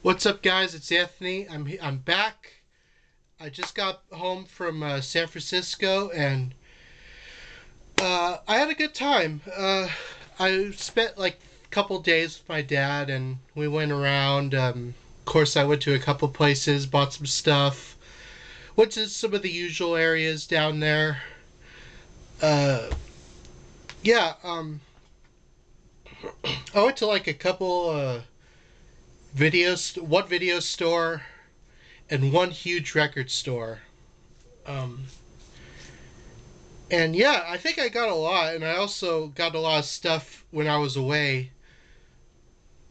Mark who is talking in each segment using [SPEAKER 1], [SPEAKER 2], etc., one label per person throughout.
[SPEAKER 1] What's up, guys? It's Anthony. I'm back. I just got home from San Francisco, and I had a good time. I spent like a couple days with my dad, and we went around. Of course, I went to a couple places, bought some stuff. Went to some of the usual areas down there. Uh, yeah. I went to like a couple one video store, and one huge record store. Um, And yeah, I think I got a lot, and I also got a lot of stuff when I was away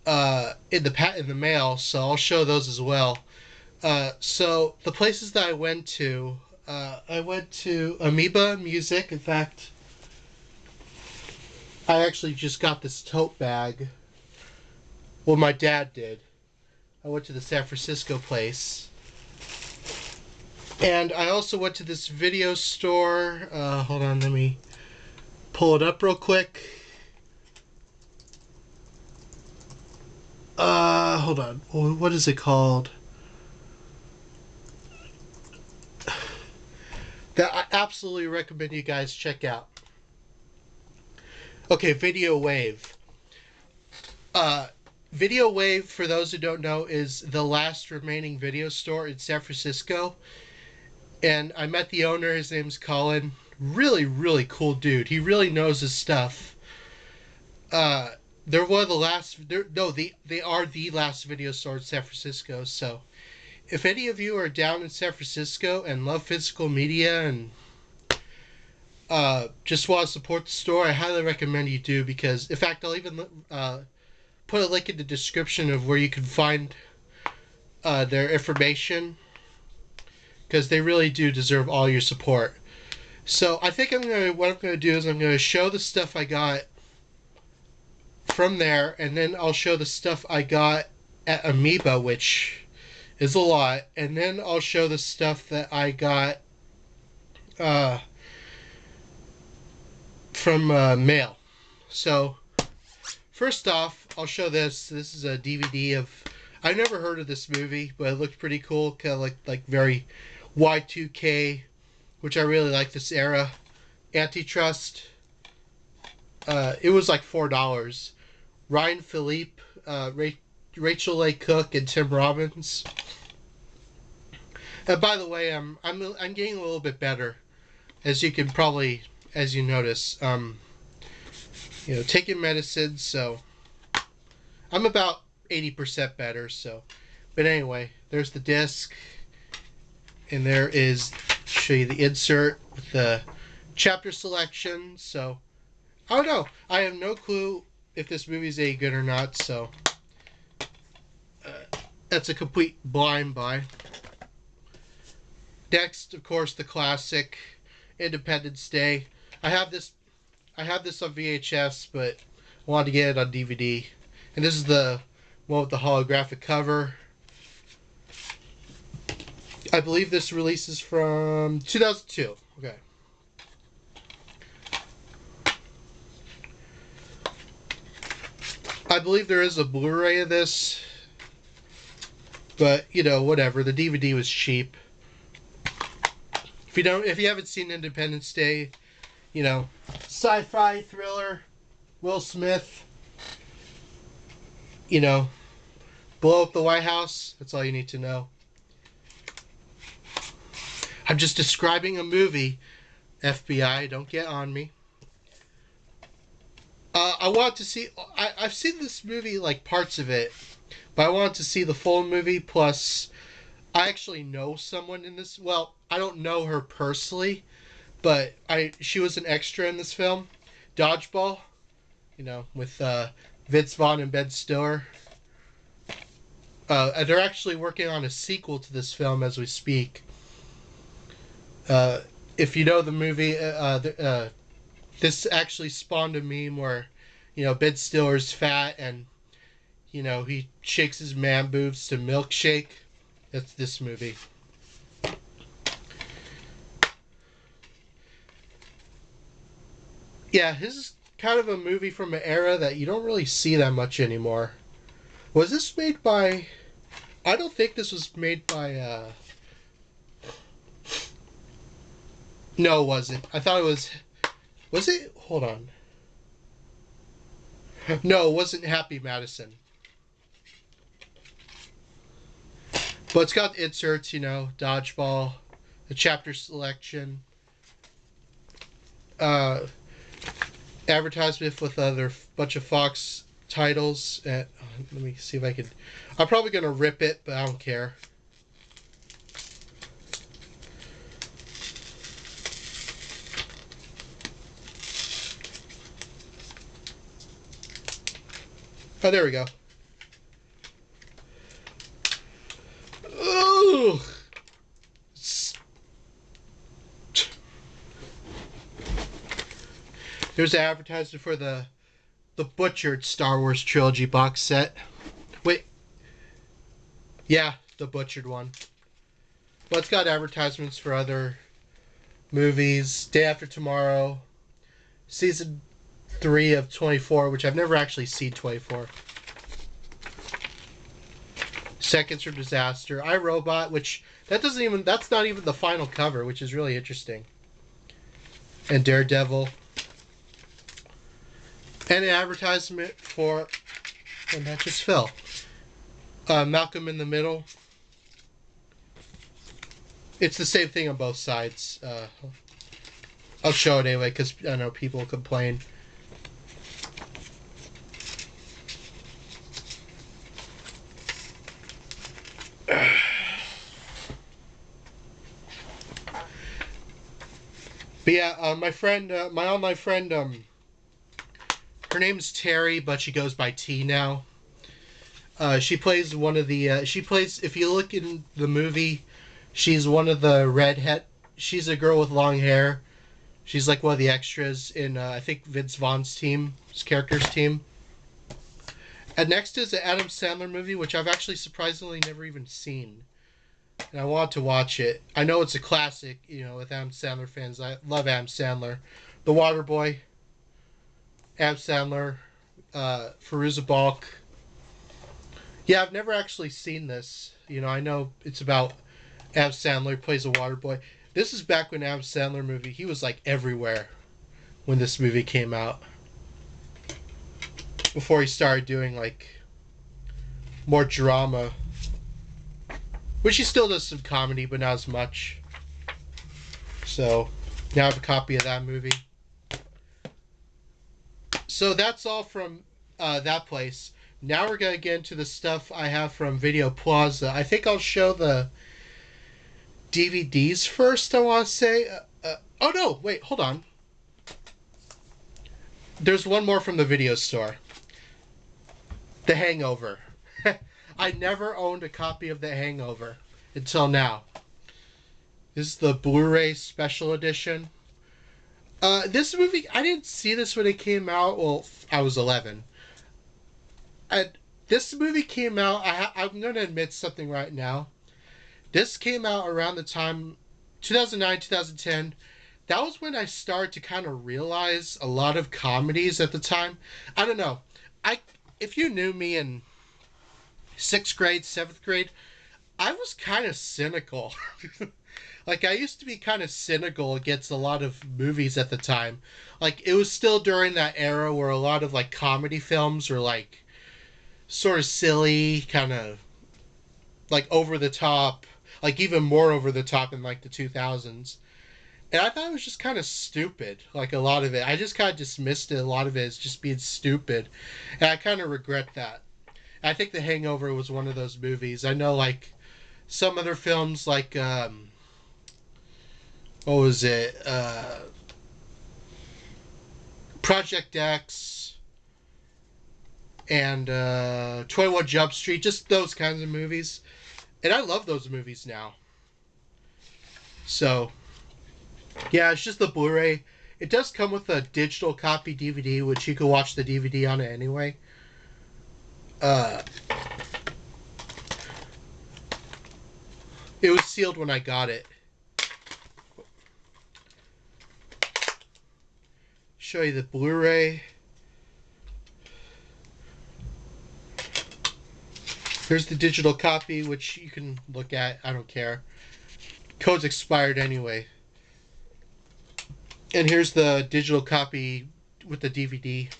[SPEAKER 1] in the mail, so I'll show those as well. So the places that I went to Amoeba Music. In fact, I actually just got this tote bag. Well, my dad did. I went to the San Francisco place. And I also went to this video store. Hold on, let me pull it up real quick. Hold on. What is it called? That I absolutely recommend you guys check out. Okay, Video Wave. Uh, Video Wave, for those who don't know, is the last remaining video store in San Francisco. And I met the owner. His name's Colin. Really, really cool dude. He really knows his stuff. They're one of the last. No, they are the last video store in San Francisco. So, if any of you are down in San Francisco and love physical media and just want to support the store, I highly recommend you do, because, in fact, I'll even put a link in the description of where you can find their information, because they really do deserve all your support. So I think what I'm gonna do is I'm gonna show the stuff I got from there, and then I'll show the stuff I got at Amoeba, which is a lot, and then I'll show the stuff that I got uh, from mail. So first off, I'll show this. This is a DVD of. I've never heard of this movie, but it looked pretty cool. Kind of like very Y2K, which I really like this era. Antitrust. It was like $4. Ryan Philippe, Rachel A. Cook, and Tim Robbins. And by the way, I'm getting a little bit better, as you can probably as you notice. Taking medicine, so I'm about 80% better. So, but anyway, there's the disc, and there is, show you the insert with the chapter selection. So I don't know. I have no clue if this movie's any good or not. So that's a complete blind buy. Next, of course, the classic Independence Day. I have this on VHS, but I wanted to get it on DVD. And this is the one with the holographic cover. I believe this releases from 2002. Okay. I believe there is a Blu Ray of this, but whatever. The DVD was cheap. If you haven't seen Independence Day, sci-fi thriller, Will Smith, blow up the White House. That's all you need to know. I'm just describing a movie. FBI, don't get on me. I want to see. I've seen this movie, like parts of it, but I want to see the full movie. Plus, I actually know someone in this. Well, I don't know her personally, but she was an extra in this film, Dodgeball. With Vince Vaughn and Ben Stiller. They're actually working on a sequel to this film as we speak. If you know the movie, this actually spawned a meme where, Ben Stiller's fat and, he shakes his man boobs to Milkshake. That's this movie. Yeah, this is kind of a movie from an era that you don't really see that much anymore. Was this made by I don't think this was made by, no, it wasn't. I thought it was it? Hold on. No, it wasn't Happy Madison. But it's got inserts, you know, dodgeball, a chapter selection, uh, advertisement with other bunch of Fox titles. Let me see if I can. I'm probably gonna rip it, but I don't care. Oh, there we go. Ooh. Here's the advertisement for the butchered Star Wars trilogy box set. Wait. Yeah, the butchered one. Well, it's got advertisements for other movies. Day After Tomorrow. Season 3 of 24, which I've never actually seen 24. Seconds from Disaster. I, Robot, which that's not even the final cover, which is really interesting. And Daredevil. And an advertisement for, and that just fell. Malcolm in the Middle. It's the same thing on both sides. I'll show it anyway because I know people complain. But yeah, my friend, my online friend, her name's Terry, but she goes by T now. She plays one of the, if you look in the movie, she's one of the redhead, she's a girl with long hair. She's like one of the extras in, I think, Vince Vaughn's team, his character's team. And next is an Adam Sandler movie, which I've actually surprisingly never even seen. And I want to watch it. I know it's a classic, you know, with Adam Sandler fans. I love Adam Sandler. The Waterboy, Adam Sandler, Fairuza Balk. Yeah, I've never actually seen this. You know, I know it's about Adam Sandler, he plays a Waterboy. This is back when Adam Sandler movie, he was like everywhere when this movie came out. Before he started doing like more drama. Which he still does some comedy, but not as much. So, now I have a copy of that movie. So that's all from that place. Now we're going to get into the stuff I have from Video Plaza. I think I'll show the DVDs first, I want to say. Oh no, wait, hold on. There's one more from the video store. The Hangover. I never owned a copy of The Hangover until now. This is the Blu Ray Special Edition. This movie, I didn't see this when it came out. Well, I was 11. This movie came out, I'm going to admit something right now. This came out around the time, 2009, 2010. That was when I started to kind of realize a lot of comedies at the time. I don't know. If you knew me in 6th grade, 7th grade, I was kind of cynical. Like, I used to be kind of cynical against a lot of movies at the time. Like, it was still during that era where a lot of, like, comedy films were, like, sort of silly, kind of, like, over the top. Like, even more over the top in, like, the 2000s. And I thought it was just kind of stupid, like, a lot of it. I just kind of dismissed it, a lot of it, as just being stupid. And I kind of regret that. I think The Hangover was one of those movies. I know, like, some other films, like, what was it? Project X and 21 Jump Street, just those kinds of movies. And I love those movies now. So, yeah, it's just the Blu-ray. It does come with a digital copy DVD, which you can watch the DVD on it anyway. It was sealed when I got it. Show you the Blu-ray. Here's the digital copy, which you can look at. I don't care. Code's expired anyway. And here's the digital copy with the DVD.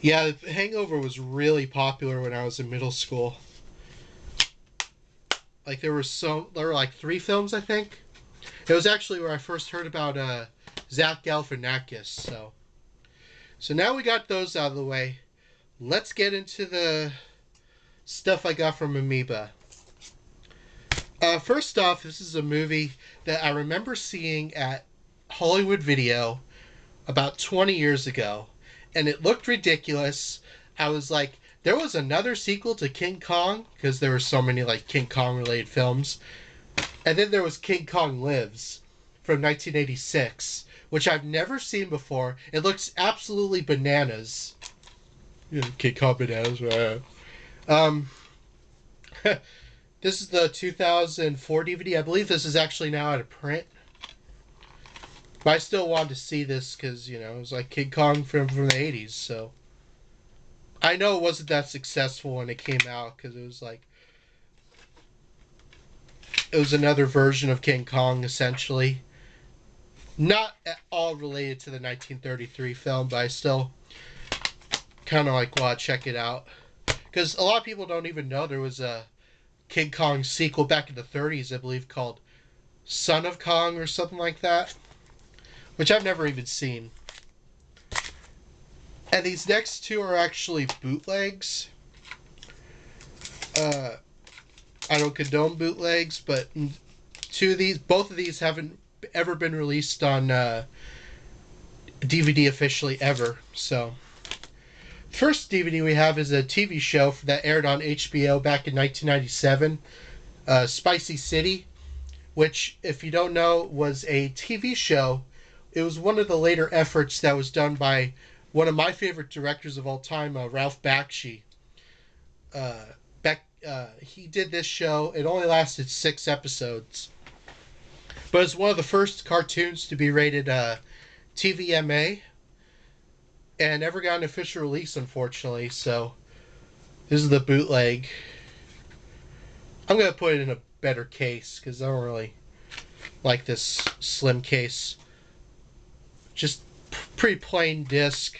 [SPEAKER 1] Yeah, Hangover was really popular when I was in middle school. Like there were like 3 films, I think. It was actually where I first heard about Zach Galifianakis. So now we got those out of the way. Let's get into the stuff I got from Amoeba. First off, this is a movie that I remember seeing at Hollywood Video about 20 years ago, and it looked ridiculous. I was like, there was another sequel to King Kong, because there were so many like King Kong related films, and then there was King Kong Lives from 1986, which I've never seen before. It looks absolutely bananas. King Kong bananas, right? This is the 2004 DVD. I believe this is actually now out of print. But I still wanted to see this because, you know, it was like King Kong from the 80s. So I know it wasn't that successful when it came out because it was like, it was another version of King Kong, essentially. Not at all related to the 1933 film, but I still kind of like want to check it out. Because a lot of people don't even know there was a King Kong sequel back in the 30s, I believe, called Son of Kong or something like that, which I've never even seen. And these next 2 are actually bootlegs. I don't condone bootlegs, but 2 of these, both of these haven't ever been released on DVD officially ever. So, first DVD we have is a TV show that aired on HBO back in 1997, Spicy City, which, if you don't know, was a TV show. It was one of the later efforts that was done by one of my favorite directors of all time, Ralph Bakshi. He did this show. It only lasted 6 episodes. But it's one of the first cartoons to be rated TVMA. And never got an official release, unfortunately. So, this is the bootleg. I'm going to put it in a better case because I don't really like this slim case. Just pretty plain disc.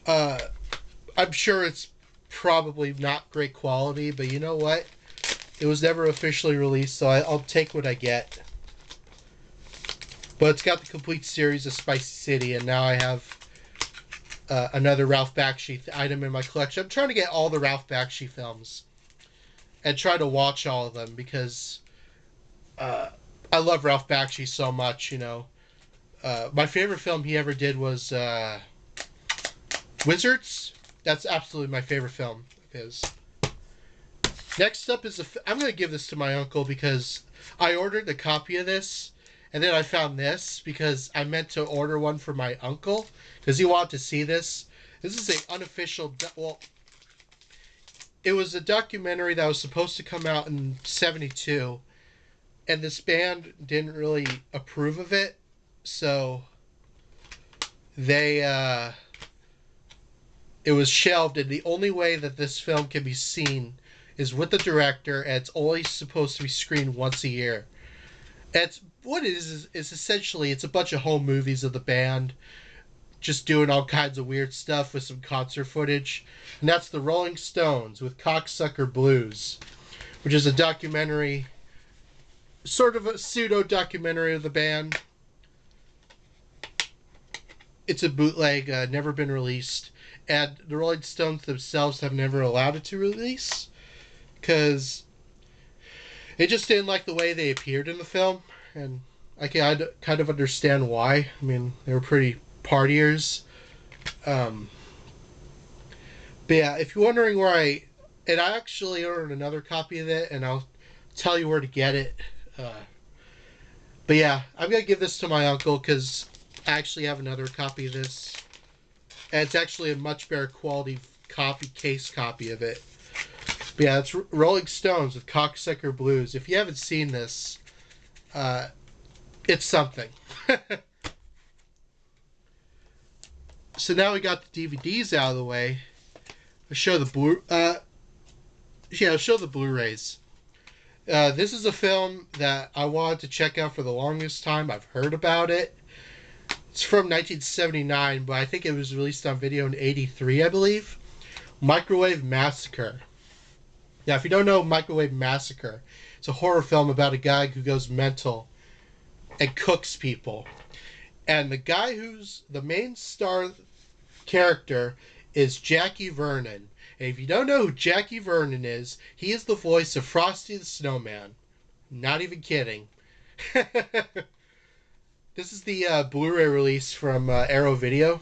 [SPEAKER 1] I'm sure it's probably not great quality, but you know what? It was never officially released, so I'll take what I get. But it's got the complete series of Spicy City, and now I have another Ralph Bakshi item in my collection. I'm trying to get all the Ralph Bakshi films and try to watch all of them because I love Ralph Bakshi so much, you know. My favorite film he ever did was Wizards. That's absolutely my favorite film of his. Next up is I'm going to give this to my uncle because I ordered a copy of this, and then I found this because I meant to order one for my uncle because he wanted to see this. This is an unofficial, well, it was a documentary that was supposed to come out in '72, and this band didn't really approve of it, so they it was shelved, and the only way that this film can be seen is with the director, and it's only supposed to be screened once a year. It's what it is essentially it's a bunch of home movies of the band just doing all kinds of weird stuff with some concert footage. And that's the Rolling Stones with Cocksucker Blues, which is a documentary, sort of a pseudo-documentary of the band. It's a bootleg, never been released. And the Rolling Stones themselves have never allowed it to release because they just didn't like the way they appeared in the film. And I can kind of understand why. I mean, they were pretty partiers. But yeah, if you're wondering where I actually ordered another copy of it, and I'll tell you where to get it. But yeah, I'm going to give this to my uncle because I actually have another copy of this. And it's actually a much better quality case copy of it. But yeah, it's Rolling Stones with Cocksucker Blues. If you haven't seen this, it's something. So now we got the DVDs out of the way. show the I'll show the Blu-rays. This is a film that I wanted to check out for the longest time. I've heard about it. It's from 1979, but I think it was released on video in '83, I believe. Microwave Massacre. Yeah, if you don't know Microwave Massacre, it's a horror film about a guy who goes mental and cooks people. And the guy who's the main star character is Jackie Vernon. And if you don't know who Jackie Vernon is, he is the voice of Frosty the Snowman. Not even kidding. This is the Blu-ray release from Arrow Video.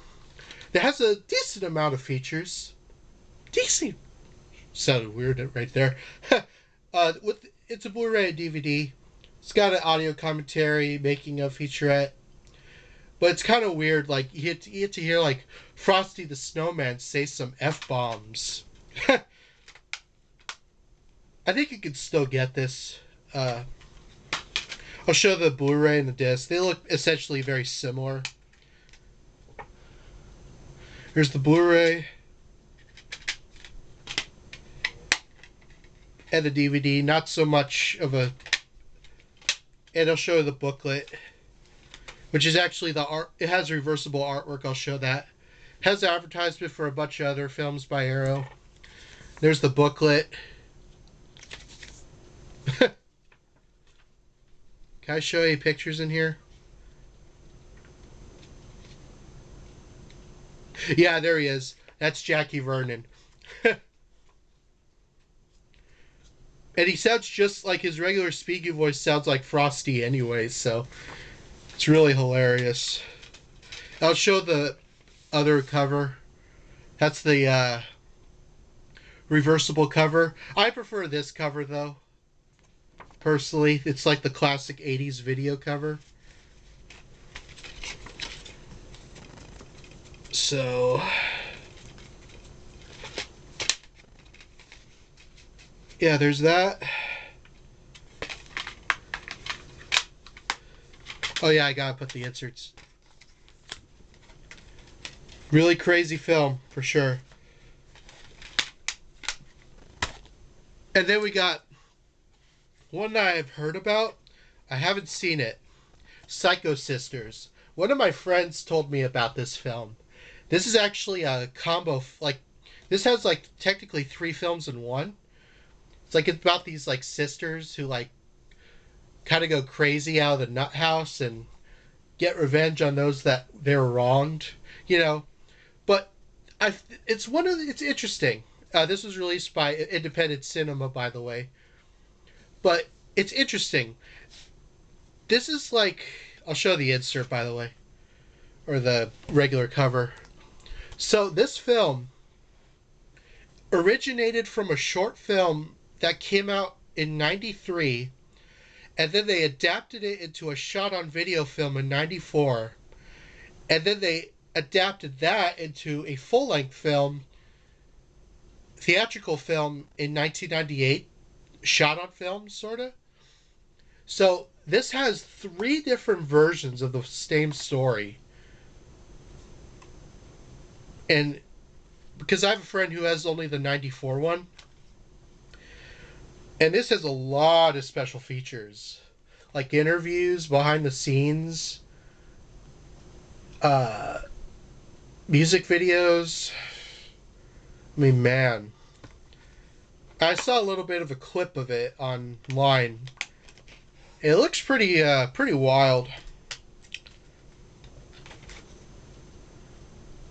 [SPEAKER 1] It has a decent amount of features. Decent. Sounded weird right there. It's a Blu-ray and DVD. It's got an audio commentary, making of featurette. But it's kind of weird. Like you get to hear like Frosty the Snowman say some F-bombs. I think you can still get this. I'll show the Blu-ray and the disc. They look essentially very similar. Here's the Blu-ray. And the DVD. Not so much of a... And I'll show the booklet. Which is actually the art. It has reversible artwork. I'll show that. It has advertisement for a bunch of other films by Arrow. There's the booklet. Can I show you pictures in here? Yeah, there he is. That's Jackie Vernon. And he sounds just like his regular speaking voice sounds like Frosty anyway, so it's really hilarious. I'll show the other cover. That's the reversible cover. I prefer this cover though. Personally, it's like the classic 80s video cover. So, yeah, there's that. Oh yeah, I gotta put the inserts. Really crazy film, for sure. And then we got one that I've heard about. I haven't seen it. Psycho Sisters. One of my friends told me about this film. This is actually a combo, this has like technically 3 films in one. It's like it's about these like sisters who like kind of go crazy out of the nut house and get revenge on those that they were wronged, you know. But it's interesting. This was released by Independent Cinema, by the way. But it's interesting. This is like... I'll show the insert, by the way. Or the regular cover. So this film originated from a short film that came out in '93. And then they adapted it into a shot-on-video film in '94. And then they adapted that into a full-length film, theatrical film in 1998. Shot on film, sort of. So this has 3 different versions of the same story. And because I have a friend who has only the '94 one, and this has a lot of special features, like interviews, behind the scenes, music videos. I mean, man. I saw a little bit of a clip of it online. It looks pretty wild.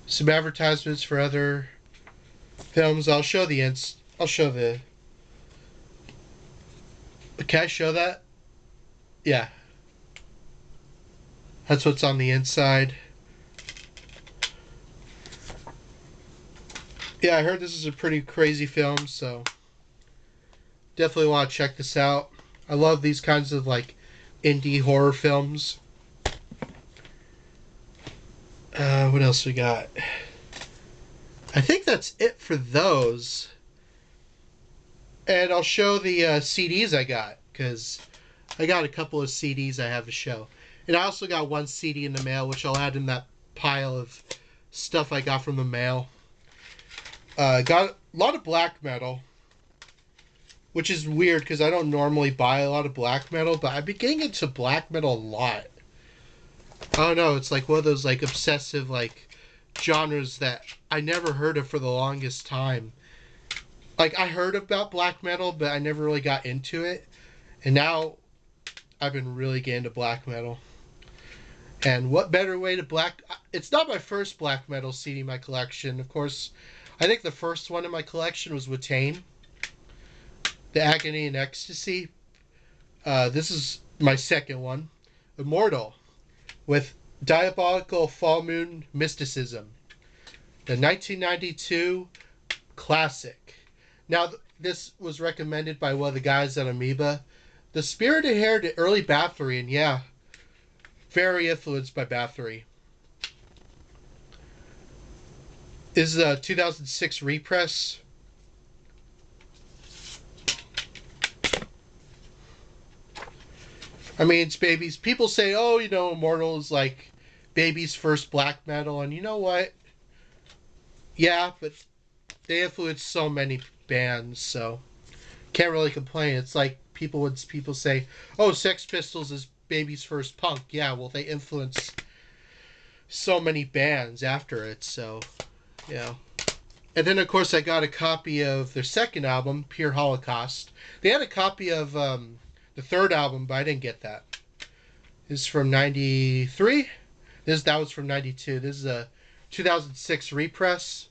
[SPEAKER 1] Some advertisements for other films. I'll show the. Can I show that? Yeah. That's what's on the inside. Yeah, I heard this is a pretty crazy film, so definitely want to check this out. I love these kinds of like indie horror films. What else we got? I think that's it for those. And I'll show the CDs I got, because I got a couple of CDs I have to show. And I also got 1 CD in the mail, which I'll add in that pile of stuff I got from the mail. Got A lot of black metal, which is weird because I don't normally buy a lot of black metal, but I've been getting into black metal a lot. I don't know, it's like one of those like obsessive like genres that I never heard of for the longest time. Like I heard about black metal, but I never really got into it. And now I've been really getting into black metal. And what better way to black... It's not my first black metal CD in my collection. Of course, I think the first one in my collection was Watain, The Agony and Ecstasy. This is my second one, Immortal, with Diabolical Full Moon Mysticism, the 1992 classic. Now, this was recommended by one of the guys at Amoeba. The Spirited Hair to early Bathory, and yeah, very influenced by Bathory. This is a 2006 repress. I mean, it's Baby's. People say, oh, you know, Immortal is like Baby's first black metal, and you know what? Yeah, but they influenced so many bands, so can't really complain. It's like people say, oh, Sex Pistols is Baby's first punk. Yeah, well, they influenced so many bands after it, so, you know. And then, of course, I got a copy of their second album, Pure Holocaust. They had a copy of the third album, but I didn't get that. This is from 93. That was from 92. This is a 2006 repress.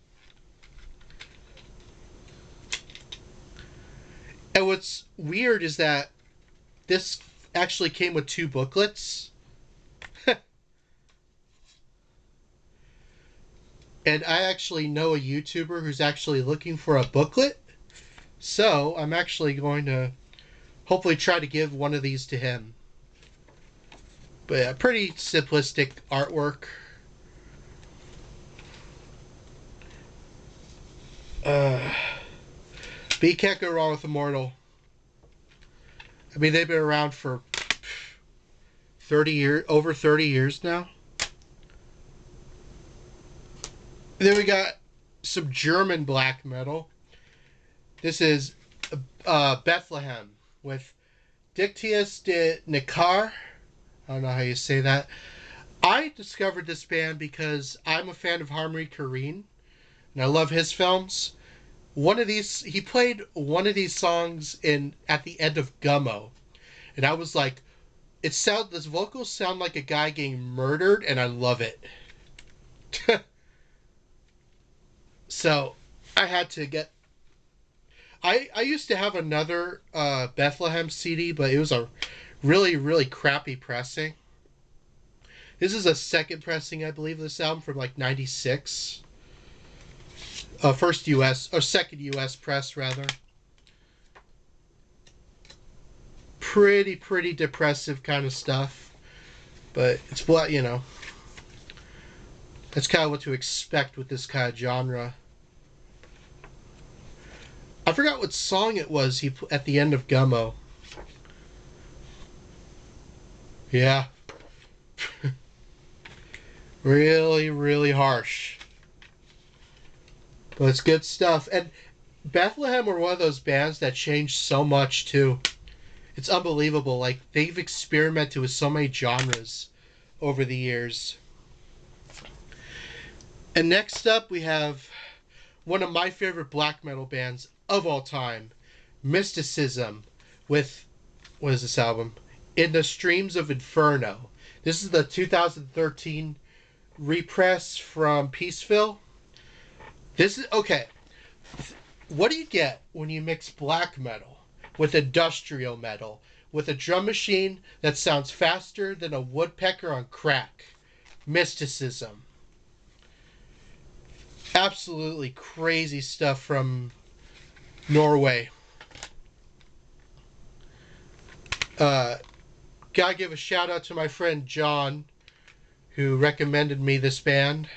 [SPEAKER 1] And what's weird is that this actually came with 2 booklets. And I actually know a YouTuber who's actually looking for a booklet. So I'm actually going to hopefully try to give one of these to him. But yeah, pretty simplistic artwork. But you can't go wrong with Immortal. I mean, they've been around for 30 years, over 30 years now. And then we got some German black metal. This is Bethlehem with Dictius de Nicar. I don't know how you say that. I discovered this band because I'm a fan of Harmony Korine, and I love his films. He played one of these songs at the end of Gummo, and I was like, this vocals sound like a guy getting murdered, and I love it. So I had to get. I used to have another Bethlehem CD, but it was a really, really crappy pressing. This is a second pressing, I believe, of this album from like 96. First US, or second US press, rather. Pretty depressive kind of stuff. But it's what, you know. That's kind of what to expect with this kind of genre. I forgot what song it was at the end of Gummo. Yeah. Really, really harsh. But it's good stuff. And Bethlehem were one of those bands that changed so much, too. It's unbelievable. Like, they've experimented with so many genres over the years. And next up, we have one of my favorite black metal bands of all time, Mysticism, with, what is this album? In the Streams of Inferno. This is the 2013 repress from Peaceville. This is, okay, what do you get when you mix black metal with industrial metal, with a drum machine that sounds faster than a woodpecker on crack? Mysticism. Absolutely crazy stuff from Norway. Gotta give a shout out to my friend John, who recommended me this band.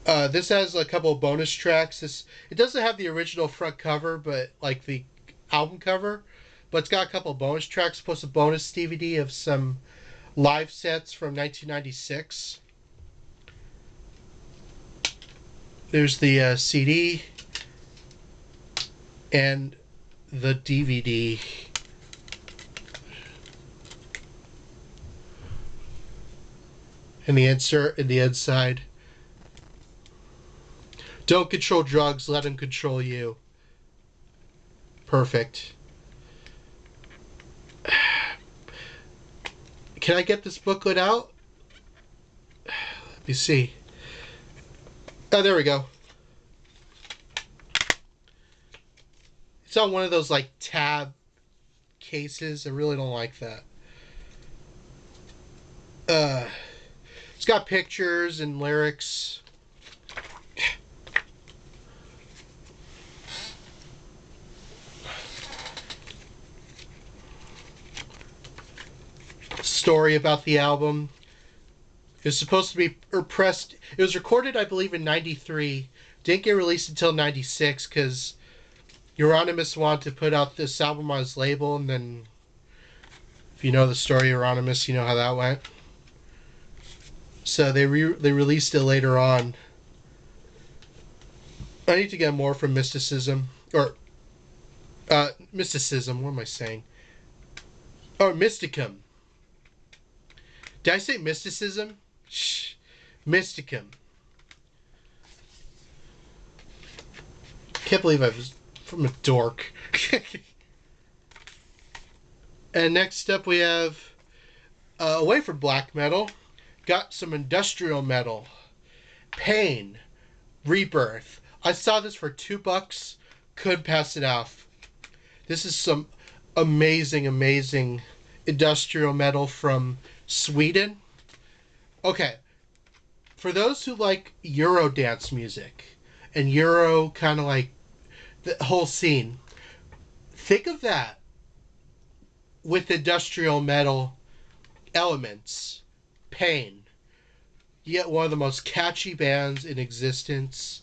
[SPEAKER 1] This has a couple of bonus tracks. It doesn't have the original front cover, but like the album cover, but it's got a couple of bonus tracks, plus a bonus DVD of some live sets from 1996. There's the CD and the DVD. And the insert in the inside. Don't control drugs, let them control you. Perfect. Can I get this booklet out? Let me see. Oh, there we go. It's on one of those like tab cases. I really don't like that. It's got pictures and lyrics. Story about the album. It was supposed to be pressed. It was recorded, I believe, in '93. Didn't get released until '96 because Euronymous wanted to put out this album on his label, and then, if you know the story of Euronymous, you know how that went. So they released it later on. I need to get more from Mysticism. Or, Mysticism, what am I saying? Oh, Mysticum. Did I say Mysticism? Shh. Mysticum. Can't believe I was from a dork. And next up we have, away from black metal, got some industrial metal. Pain. Rebirth. I saw this for $2. Couldn't pass it off. This is some amazing, amazing industrial metal from Sweden. Okay. For those who like Euro dance music and Euro kind of like the whole scene, think of that with industrial metal elements. Pain. You get one of the most catchy bands in existence,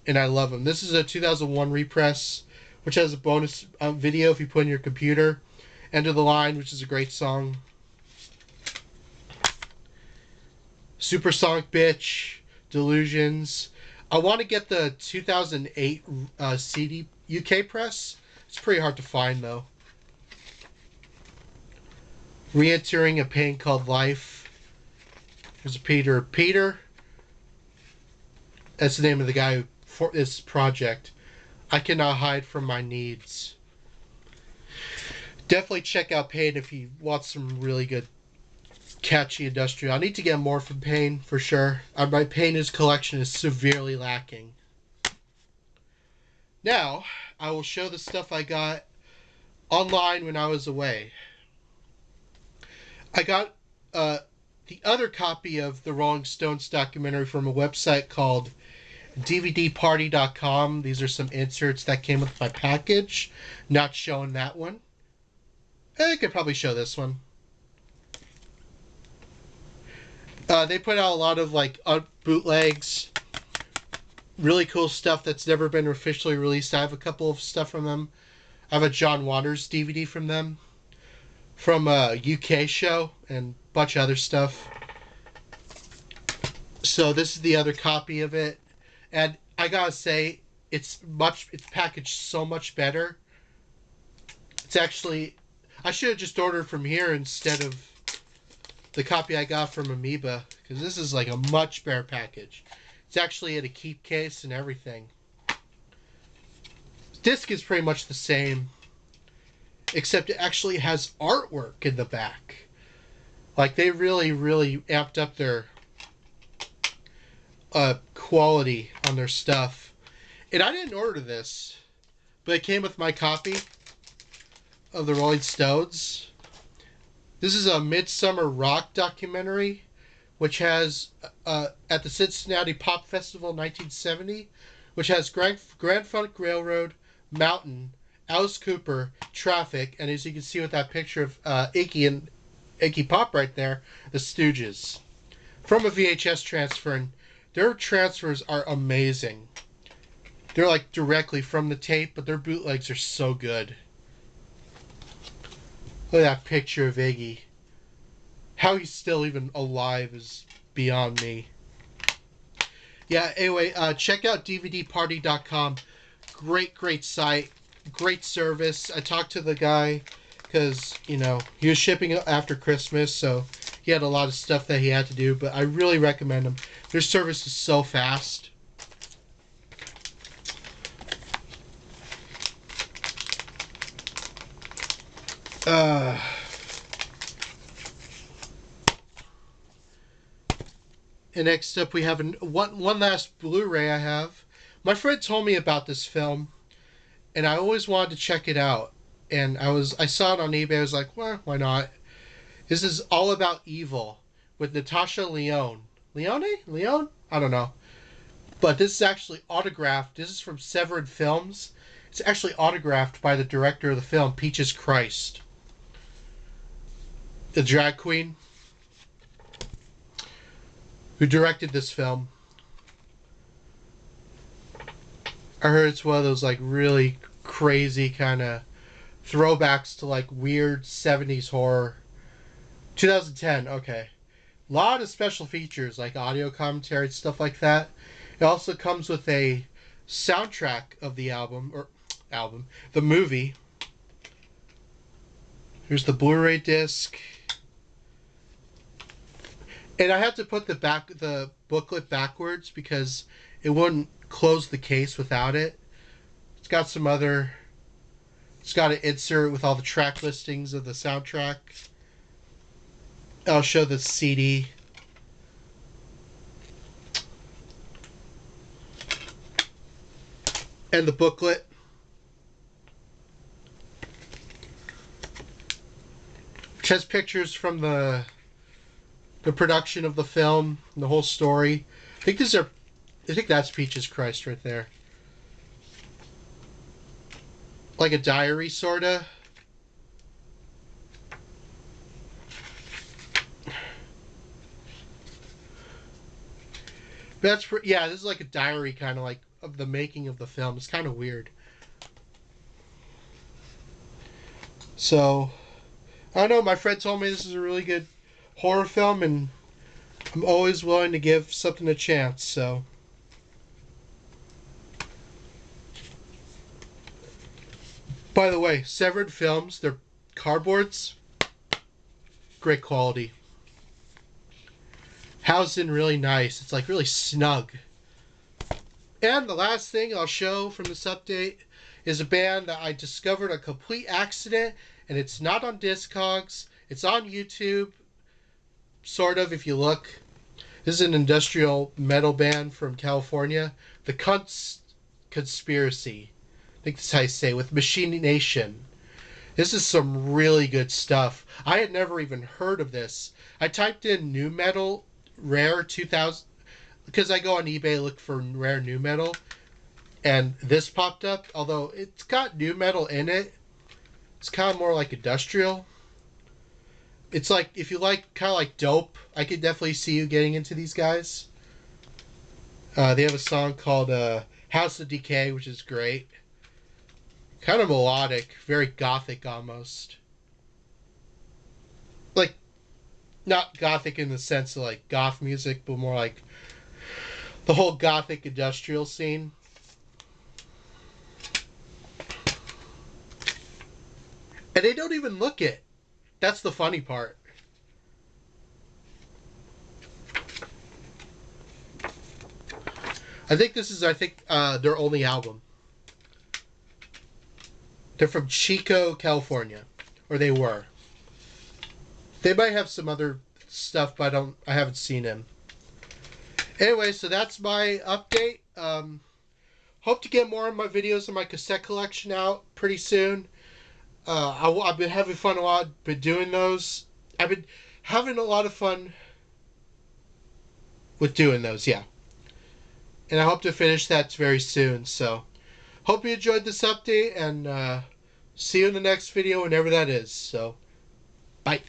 [SPEAKER 1] and I love them. This is a 2001 repress, which has a bonus video if you put in your computer. End of the Line, which is a great song. Supersonic Bitch, Delusions. I want to get the 2008 CD UK press. It's pretty hard to find, though. Re-entering a Pain Called Life. There's a Peter. Peter. That's the name of the guy who, for this project. I Cannot Hide From My Needs. Definitely check out Pain if you want some really good, catchy industrial. I need to get more from Pain for sure. My Pain's collection is severely lacking. Now, I will show the stuff I got online when I was away. I got the other copy of the Rolling Stones documentary from a website called DVDparty.com. These are some inserts that came with my package. Not showing that one. I could probably show this one. They put out a lot of like bootlegs, really cool stuff that's never been officially released. I have a couple of stuff from them. I have a John Waters DVD from them, from a UK show, and a bunch of other stuff. So this is the other copy of it, and I gotta say, it's packaged so much better. It's actually, I should have just ordered from here instead of the copy I got from Amoeba, because this is like a much better package. It's actually in a keep case and everything. Disc is pretty much the same, except it actually has artwork in the back. Like, they really, really amped up their quality on their stuff. And I didn't order this, but it came with my copy of the Rolling Stones. This is a Midsummer Rock documentary, which has, at the Cincinnati Pop Festival 1970, which has Grand Funk Railroad, Mountain, Alice Cooper, Traffic, and as you can see with that picture of Iggy Pop right there, the Stooges. From a VHS transfer, and their transfers are amazing. They're like directly from the tape, but their bootlegs are so good. Look at that picture of Iggy. How he's still even alive is beyond me. Yeah, anyway, check out DVDparty.com. Great site. Great service. I talked to the guy because, he was shipping after Christmas, so he had a lot of stuff that he had to do, but I really recommend them. Their service is so fast. And next up, we have one last Blu Ray I have. My friend told me about this film, and I always wanted to check it out. And I saw it on eBay. I was like, well, why not? This is All About Evil with Natasha Lyonne. Leone? I don't know. But this is actually autographed. This is from Severed Films. It's actually autographed by the director of the film, Peaches Christ, the drag queen who directed this film. I heard it's one of those like really crazy kind of throwbacks to like weird 70s horror. 2010, okay. A lot of special features like audio commentary and stuff like that. It also comes with a soundtrack of the the movie. Here's the Blu-ray disc. And I had to put the booklet backwards because it wouldn't close the case without it. It's got an insert with all the track listings of the soundtrack. I'll show the CD. And the booklet. Which has pictures from the production of the film and the whole story. I think that's Peaches Christ right there. Like a diary, sorta. Yeah, this is like a diary, kind of like of the making of the film. It's kind of weird. So, I don't know. My friend told me this is a really good horror film, and I'm always willing to give something a chance. So, by the way, Severed Films, their cardboards, great quality. Housed in really nice. It's like really snug. And the last thing I'll show from this update is a band that I discovered a complete accident, and it's not on Discogs. It's on YouTube, sort of, if you look. This is an industrial metal band from California. The Conspiracy. I think that's how you say it, with Machine Nation. This is some really good stuff. I had never even heard of this. I typed in new metal rare 2000 because I go on eBay look for rare new metal, and this popped up. Although it's got new metal in it, it's kind of more like industrial. It's like, if you like kind of like dope, I could definitely see you getting into these guys. They have a song called House of Decay, which is great. Kind of melodic, very gothic almost. Like, not gothic in the sense of like goth music, but more like the whole gothic industrial scene. And they don't even look it. That's the funny part. I think this is their only album. They're from Chico, California, or they were. They might have some other stuff, but I haven't seen them. Anyway, so that's my update. Hope to get more of my videos in my cassette collection out pretty soon. I've been having fun a lot, been doing those. I've been having a lot of fun with doing those, yeah. And I hope to finish that very soon. So, hope you enjoyed this update, and see you in the next video, whenever that is. So, bye.